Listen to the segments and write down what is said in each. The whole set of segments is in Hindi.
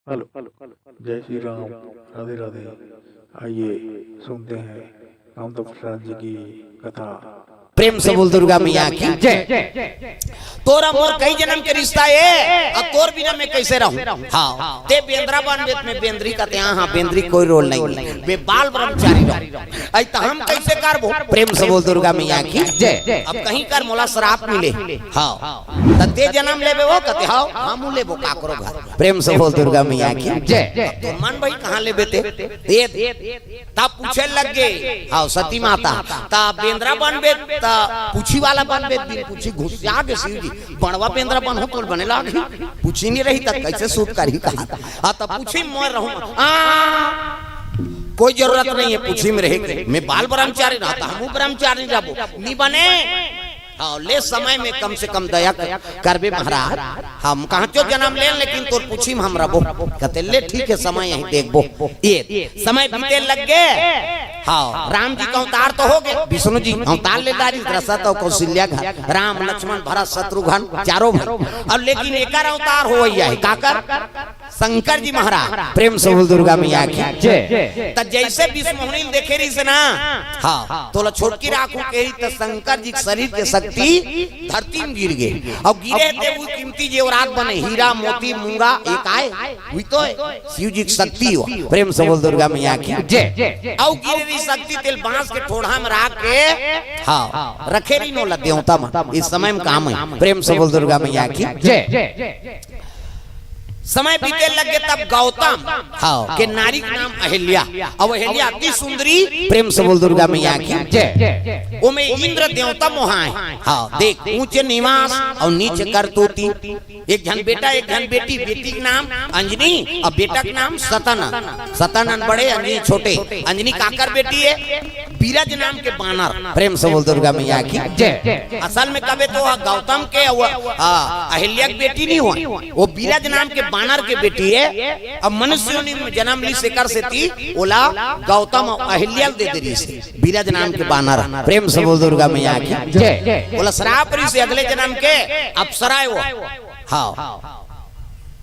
हेलो। जय श्री राम। राधे राधे। आइए सुनते हैं रामदफराज जी की कथा। प्रेम से बोल दुर्गा मैया की जय। तोरा मोर कई जन्म के रिश्ता है, अब तोर बिना मैं कैसे रहूं। हाँ ते बेंद्रा बनबेत में बेंद्री का त्यां, हाँ बेंद्री कोई रोल नहीं, बे बाल ब्रह्मचारी रहूं। आई त हम कैसे करबो। प्रेम से बोल दुर्गा मैया की जय। अब कहीं कर मोला श्राप मिले, हाँ त ते जन्म लेबे वो कते हां हम लेबो का करो घर। प्रेम से बोल दुर्गा मैया की जय। तो मन भाई कहां लेबे ते ता पूछे लग गए। हाँ सती माता ता बेंद्रा बनबे ता पूछी वाला बनबे, दिन पूछी घुसिया के शिव जी बनवा बेंद्रा बन हो तो बने लागी पूछी नहीं रही तक कैसे सूट करी कहा। हाँ तब पूछी मोर रहूं कोई जरूरत नहीं है पूछी में रहे, मैं बाल ब्रह्मचारी रहता हूँ ब्रह्मचारी रहबो नहीं बने। हाँ ले समय में कम से कम दया करबे महाराज, हम कहाँ चो जन्म ले लेकिन तोर पूछी में हम रबो कहते ले ठीक है समय यहीं देखबो। ये समय बीते लग गए। हाँ राम जी का अवतार तो हो गए, विष्णु जी अवतार ले दारी दशरथ और कौशल्या घर, राम लक्ष्मण भरत शत्रुघ्न चारों भाई। अब लेकिन एक अवतार हो है काकर शंकर जी महाराज। प्रेम से बोल दुर्गा मैया की जय। त जैसे विष्णु देखे रही से ना, हाँ तो छोटकी राखू के तो शंकर जी शरीर के शक्ति धरती में गिर गए। अब गिरे थे वो कीमती जेवरात बने हीरा मोती मूंगा एक आए हुई तो शिव जी की शक्ति हो। प्रेम से बोल दुर्गा मैया की जय। और गिरे शक्ति तेल बांस के ठोड़ा में रख के हाँ रखे रही नो देवता में इस समय में काम है। प्रेम से बोल दुर्गा मैया की जय। समय बीते लगे तब गौतम हाँ के नारी का नाम अहिल्या, अब अहिल्या अति सुंदरी। प्रेम से बोल दुर्गा मैया की जय। वो में इंद्र देवता मोहाए हाँ देख ऊंचे निवास और नीचे करतूती। एक जन बेटा एक जन बेटी, बेटी का नाम अंजनी और बेटा का नाम सतनन। सतनन बड़े अंजनी छोटे। अंजनी काकर बेटी है बीरज नाम के बानर। प्रेम से बोल दुर्गा मैया की जय। असल में कबे तो गौतम के अहिल्या की बेटी नहीं हुआ, वो बीरज नाम के बानर के बेटी है। अब मनुष्य ने जन्म ली शेखर से थी ओला गौतम अहिल्या दे दे रही बीरज नाम के बानर। प्रेम से बोल दुर्गा मैया की जय। बोला श्राप से अगले जन्म के अप्सरा वो हाँ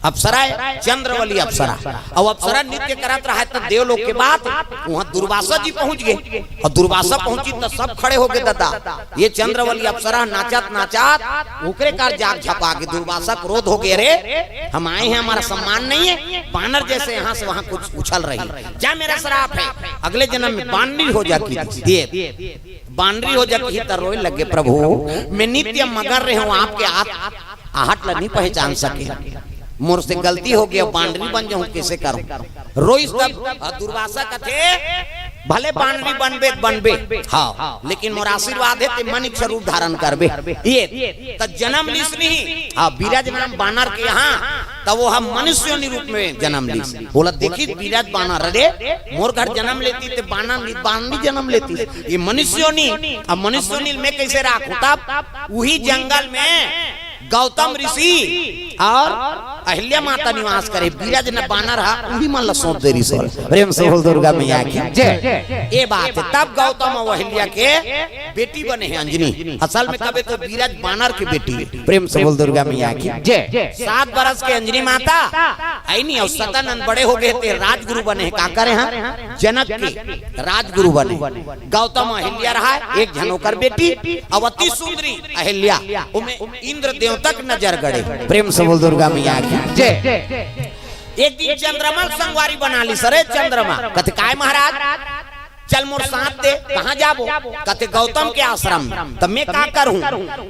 अप्सरा चंद्रवली अप्सरा। और अप्सरा नृत्य करत रहा तो देवलोक के बाद वहाँ दुर्वासा जी पहुंच गए और दुर्वासा पहुंची तो सब खड़े हो गए दादा। ये चंद्रवली अप्सरा नाचत नाचत ओकरे कार जाग झपा के दुर्वासा क्रोध हो गए, रे हम आए हैं हमारा सम्मान नहीं है, बानर जैसे यहाँ से वहाँ कुछ उछल रही क्या मेरा श्राप है अगले जन्म में बानरी हो जाती बानरी हो जाती तो रोए लगे प्रभु मैं नित्य मगर रहे हूँ आपके आहट नहीं पहचान सके, मोर से गलती हो गया बांडरी बन जाऊं कैसे करूं। रोइस तब दुर्वासा का थे भले बांडरी बनबे हाँ लेकिन मोर आशीर्वाद है ते मनुष्य रूप धारण करबे। ये त जन्म लिस नहीं हाँ बीरज नाम बानर के यहाँ तब वो हम मनुष्य रूप में जन्म लिस। बोला देखी बीरज बानर रे मोर घर जन्म लेती ते बानरी जन्म लेती ये मनुष्य नहीं। अब मनुष्य में कैसे राखू तब वही जंगल में गौतम ऋषि और अहिल्या माता निवास करे, बीरज न बानर हा वही मन सौंप दे रही से। प्रेम से बोल दुर्गा मैया की जय। ये बात है तब गौतम और अहिल्या के बेटी बने हैं अंजनी। असल में कबे तो बीरज बानर की बेटी है। प्रेम से बोल दुर्गा मैया की जय। 7 बरस के अंजनी माता आई नहीं और सतानंद बड़े हो गए थे राजगुरु बने हैं काकर हैं जनक के राजगुरु बने। गौतम अहिल्या रहा एक जनोकर बेटी अवती सुंदरी अहिल्या इंद्र तक नजर गड़े। प्रेम से बोल दुर्गा मैया की जय। एक दिन चंद्रमा संगवारी बना ली सरे चंद्रमा कहते काय महाराज चल मोर साथ दे कहाँ जाबो कहते गौतम के आश्रम में। तब मैं का करूं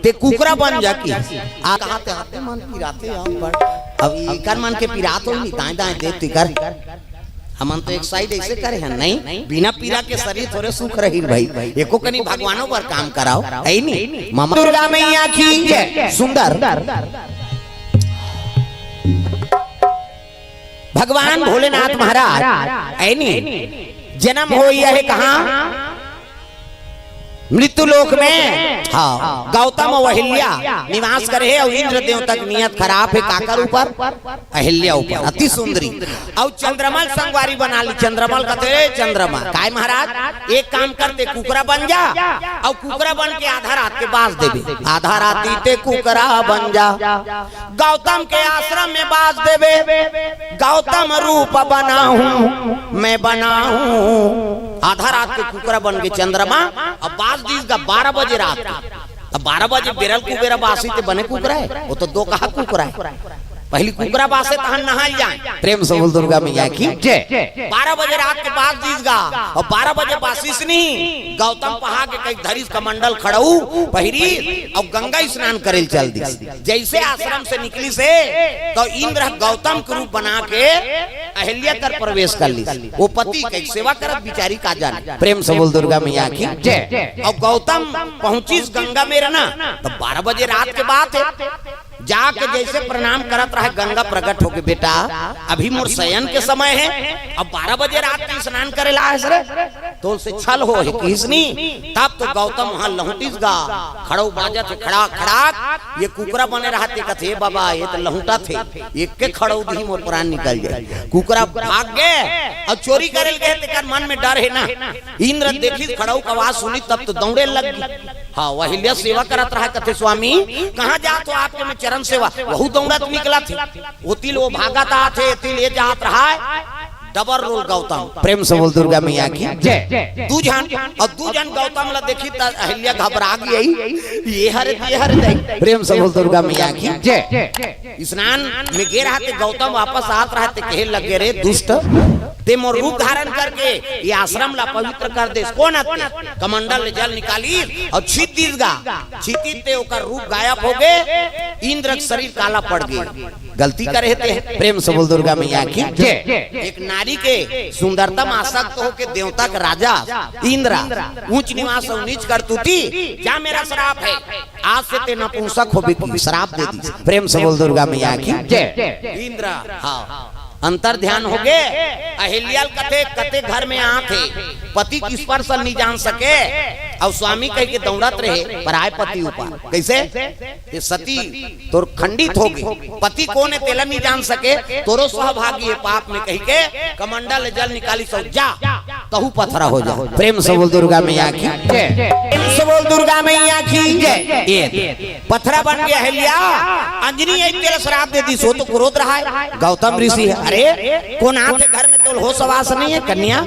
ते कुकरा बन जाकी आ कहते हाथे मन पिराते अब इकर मन के पिरात हो नहीं दाएं दाएं देख कर हम तो एक साइड ऐसे करे हैं नहीं बिना पीरा के शरीर थोड़े सुख रही भाई एको कनी भगवानों पर काम कराओ है नहीं। मामा दुर्गा मैया की जय। सुंदर भगवान भोलेनाथ महाराज है नहीं जन्म हो यह है कहाँ मृत्यु लोक में हाँ गौतम और अहिल्या निवास करे और इंद्र देवता की नियत खराब है काकर ऊपर अहिल्या ऊपर अति सुंदरी और चंद्रमल संगवारी बना ली। चंद्रमल कहते चंद्रमा काय महाराज एक काम करते कुकरा बन जा और कुकरा बन के आधा रात के बास देवे आधा राती ते कुकरा बन जा गौतम के आश्रम में बास देवे गौतम रूप बनाऊं मैं बनाऊं आधा रात के कुकरा बन के चंद्रमा अब बास दीस का 12 बजे रात अब 12 बजे बेरल कुबेरा बासी ते बने कुकरा है वो तो दो कहा कुकरा है पहली कुकरा बासे तहन नहाल जाए प्रेम से बोल दुर्गा मैया की जय 12 बजे रात के बाद दीसगा और 12 बजे बासिस नहीं गौतम पहा के कई धरिस कमंडल खड़ऊ पहिरी और गंगा स्नान करेल चल दी जैसे आश्रम से निकली से तो इंद्र गौतम के रूप बना के अहिल्या कर प्रवेश कर ली वो पति की सेवा करत बिचारी का जाने प्रेम से बोल दुर्गा मैया की जय और गौतम पहुंची गंगा में रहना तो 12 बजे रात के बाद है जाके जैसे प्रणाम करत रहे गंगा प्रकट होके बेटा अभी मोर शयन के समय है अब 12 बजे रात में स्नान करे ला है तो उसे छल हो है किसनी तब तो गौतम वहां लहुटिस गा खड़ो बाजत खड़ा खड़ा ये कुकरा बने रहते कथे बाबा ये तो लहुटा थे एक के खड़ो दी मोर प्राण निकल जाए कुकरा भाग गए और चोरी करे गए तेकर मन में डर है ना इंद्र देखी खड़ो का आवाज सुनी तब तो दौड़े लग गई हाँ वही सेवा करत रहा कथे स्वामी कहाँ जा तो आपके में चरण सेवा वहु दौड़त निकला थे वो तिल वो भागता थे तिल ये जात रहा डबल रोल गौतम प्रेम से बोल दुर्गा मैया की जय दू जन गौतम ला देखी त अहिल्या घबरा गई ये हरे प्रेम से बोल दुर्गा मैया की जय स्नान में गे रहते गौतम वापस आत रहते कहे लगे रे दुष्ट ते मोर रूप धारण करके ये आश्रम ला पवित्र कर दे कौन आते कमंडल ले जल निकाली और छीत दीसगा छीती ते ओकर रूप गायब हो गए इंद्र का शरीर काला पड़ गया गलती करे थे प्रेम से बोल दुर्गा मैया की जय एक नारी के सुंदरता में आसक्त होके देवता का राजा इंद्र ऊंच निवास और नीच कर तूती क्या मेरा श्राप है आज से ते नपुंसक हो बिकी श्राप दे दी प्रेम से बोल दुर्गा मैया की जय इंद्र हाँ अंतर ध्यान हो गए अहिल्या कथे कथे घर में आते पति की स्पर्श नहीं जान सके और स्वामी कह के दौड़त रहे पर आए पति ऊपर कैसे ये सती तोर खंडित हो गई पति कौन है तेला नहीं जान सके तोरो सहभागी है पाप में कह के कमंडल जल निकाली सो जा कहू पथरा हो जाओ प्रेम से बोल दुर्गा मैया की जय प्रेम से बोल दुर्गा मैया की जय पथरा बन गया अहिल्या अंजनी एक तेरा श्राप दे दी सो तो क्रोध रहा है गौतम ऋषि है अरे कौन आते घर में तो हो सवास नहीं है कन्या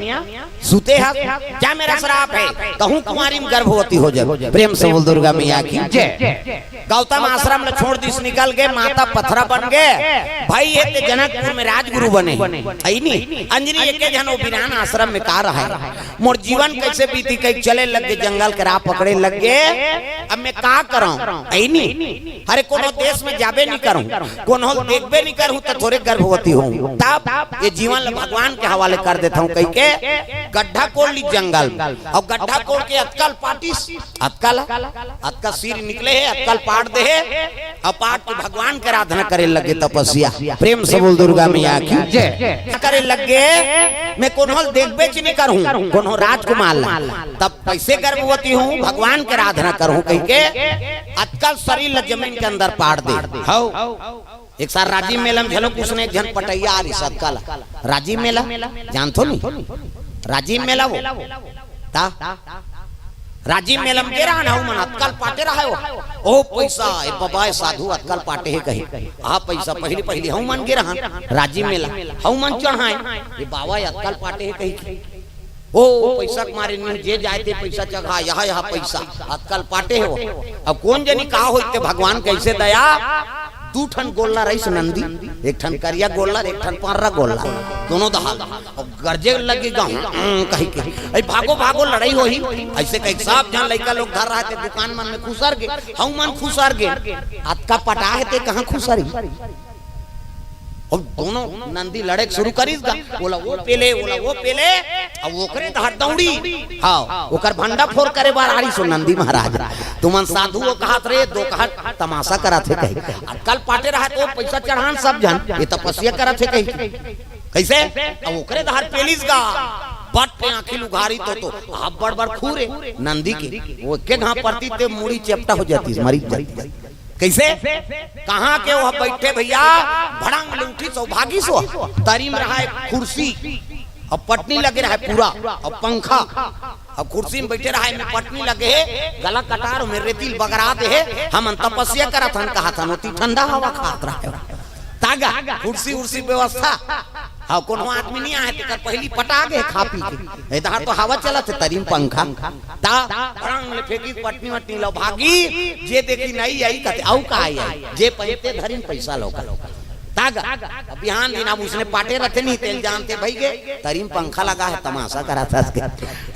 सुते हाथ क्या मेरा श्राप है कहूँ कुमारी में गर्भवती हो जाए प्रेम से बोल दुर्गा मैया की जय गौतम आश्रम में छोड़ दिस निकल गए माता पथरा बन गए भाई ये जनकपुर में राजगुरु बने अंजनी एक जन बिरान आश्रम में का रहा है मोर जीवन कैसे बीती कहीं चले लग गए जंगल के राह पकड़े लग गए अब मैं का करूं अरे कोनो देश में जाबे नहीं करूं कोनो देखबे नहीं करूं तो थोड़े गर्भवती हूं तब ये जीवन भगवान के हवाले कर देता हूं कहीं के गड्ढा कोड़ ली जंगल और गड्ढा कोड़ के अतकल पाटिस अतका सिर निकले है अतकल पाट दे और पाट के भगवान के आराधना करे लगे तपस्या प्रेम से बोल दुर्गा मैया की जय करे लगे मैं कोनो देखबे च नहीं करूं कोनो राजकुमार तब कैसे गर्भवती हूं भगवान के आराधना करूं कहीं के अतकल शरीर जमीन के अंदर पाट दे एक साल राजीव मेला में झलो उसने एक जन पटैया आ रही सबका राजीव मेला जानतो नहीं राजीव मेला वो ता राजीव मेला में के रहा ना मन अतकल पाटे रहा ओ पैसा ए बाबा साधु अतकल पाटे है कही आ पैसा पहली हम मन के रहा राजीव मेला हम मन चढ़ाए ये बाबा अतकल पाटे है कही ओ पैसा मारे जे जाते पैसा चढ़ा यहाँ पैसा अतकल पाटे हो अब कौन जनी कहा होते भगवान कैसे दया दू ठन गोल्ला रही नंदी एक ठन करिया गोल्ला एक ठन पार्रा गोल्ला दोनों दहाल और गर्जे लगे गाँव कहीं के भागो भागो लड़ाई हो ही ऐसे कहीं साहब जहाँ लड़का लोग घर रहे थे दुकान मन में खुसर गए हम मन खुसर गए अतका पटा है ते कहाँ खुसरी और दोनों नंदी लड़े शुरू करीस गा बोला वो पेले और ओकरे धर दौड़ी हाँ ओकर भंडा फोर करे बार आरी सो नंदी महाराज तुमन साधु वो कहत रे दो कहत तमाशा करत है कहीं कल पाटे रहा तो पैसा चढ़ान सब जन ये तपस्या करत है कहीं कैसे अब ओकरे धर पेलिस गा पट पे आंखी लुघारी तो आप बड़ बड़ खूरे नंदी के वो के घाव पड़ती ते मुड़ी चेपटा हो जाती मरी जाती। कैसे कहाँ के वो बैठे भैया भड़ंग ले उठी सौभागी सो तरी में रहा है कुर्सी और पटनी लगे रहा है पूरा और पंखा और कुर्सी में बैठे रहा है में पटनी लगे है गला कटार में रेतिल बगरा दे है हम तपस्या करा था कहा था नोती ठंडा हवा खात रहा है तागा कुर्सी उर्सी व्यवस्था हाँ कोनो आदमी नहीं आए तो पहली पटा गए खा पी के इधर तो हवा चला थे तरीम पंखा ता रंग ले फेंकी पटनी वटनी लो भागी जे देखी नहीं आई कहते आउ का आई जे पैसे धरिन पैसा लो तागा अब बिहान दिन अब उसने पाटे रखे नहीं तेल जानते भाई गए तरीम पंखा लगा है तमाशा करा था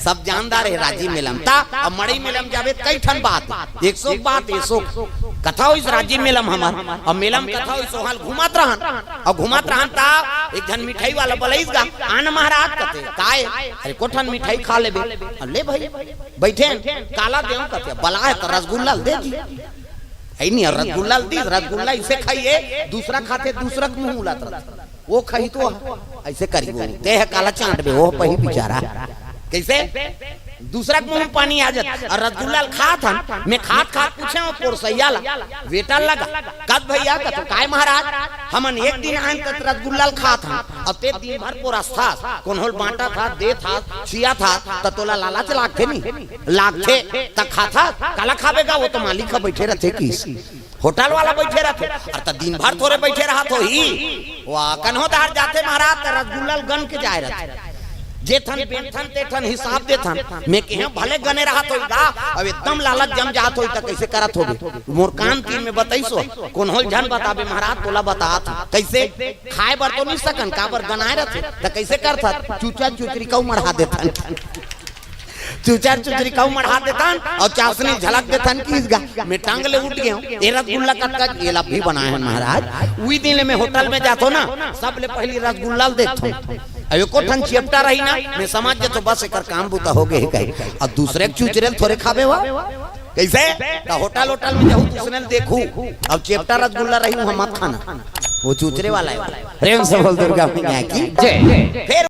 सब जानदार है राजी मेलम ता अब मड़ई मेलम जावे कई ठन बात 100 बात 100 कथा हो इस राज्य मेलम हमार और मेलम कथा हो सोहाल घुमात रहन ता एक जन मिठाई वाला बलैस गा आन महाराज कहते काय अरे कोठन मिठाई खा लेबे ले भाई बैठे काला देऊ कहते बला है तो रसगुल्ला दे दी है नहीं रसगुल्ला दी रसगुल्ला इसे खाइए दूसरा खाते दूसरा मुंह उलाता वो खाई तो ऐसे करी वो देह काला चांट बे वो पही बेचारा कैसे दूसरा मुंह में पानी आ जाता और रसगुल्ला खात हम मैं खात पूछे वो पोरसैया ला वेटर लगा कद भैया का तो काय महाराज हमन एक दिन आन तक रसगुल्ला खात हम और ते दिन भर पोरस्था कौन होल बांटा था दे था छिया था त तोला लालच लागथे नहीं लागथे त खाता काला खावेगा वो तो मालिक का बैठे रहते किस होटल वाला बैठे रहते और त दिन भर थोड़े बैठे रहा तो ही वाह कन्होदार जाते महाराज रसगुल्ला गन के जाए रहते जेठन बेठन तेठन हिसाब देथन मैं कहे भले गने रहा तो अब एकदम लालच जम जात होई त कैसे करत होबे मोर कान तीन में बताइसो कौन होल जन बताबे महाराज तोला बतात कैसे खाए बर तो नहीं सकन का बर गनाए रहते त कैसे करथा चूचा चुचरी कौ मढ़ा देथन चूचा चुचरी कौ मढ़ा देथन और चासनी झलक देथन की मैं टांग ले उठ गया ए रसगुल्ला कटका ये ला भी बनाए हैं महाराज उई दिन में होटल में जातो ना सब ले पहली रसगुल्ला देथो अयो कोठन चेपटा रही ना मैं समझ जे तो बस एकर काम बुता हो गए कहीं और दूसरे चूचरे थोड़े खाबे वा कैसे तो होटल में जाऊं दूसरे देखूं अब चेपटा रसगुल्ला रही हूं हम मत खाना वो चूचरे वाला है प्रेम से बोल दुर्गा मैया की जय फिर